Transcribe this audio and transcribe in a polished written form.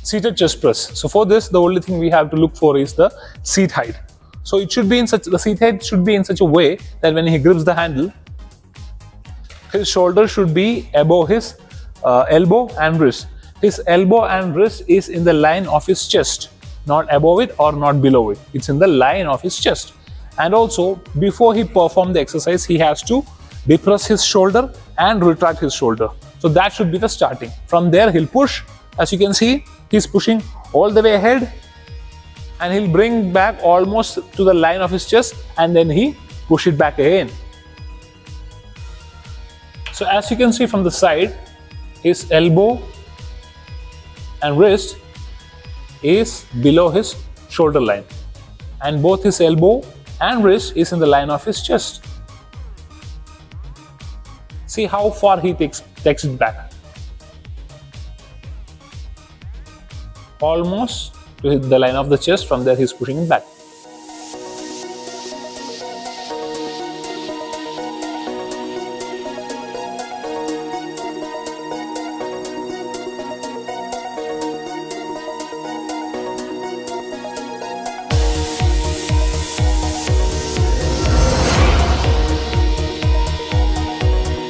seated chest press. So for this, the only thing we have to look for is the seat height. So it should be in such, the seat height should be in such a way that when he grips the handle, his shoulder should be above his elbow and wrist. His elbow and wrist is in the line of his chest, not above it or not below it. It's in the line of his chest. And also, before he performs the exercise, he has to depress his shoulder and retract his shoulder. So that should be the starting. From there, he'll push. As you can see, he's pushing all the way ahead, and he'll bring back almost to the line of his chest, and then he push it back again. So as you can see from the side, his elbow and wrist is below his shoulder line, and both his elbow and wrist is in the line of his chest. See how far he takes it back. Almost to the line of the chest. From there he's pushing it back.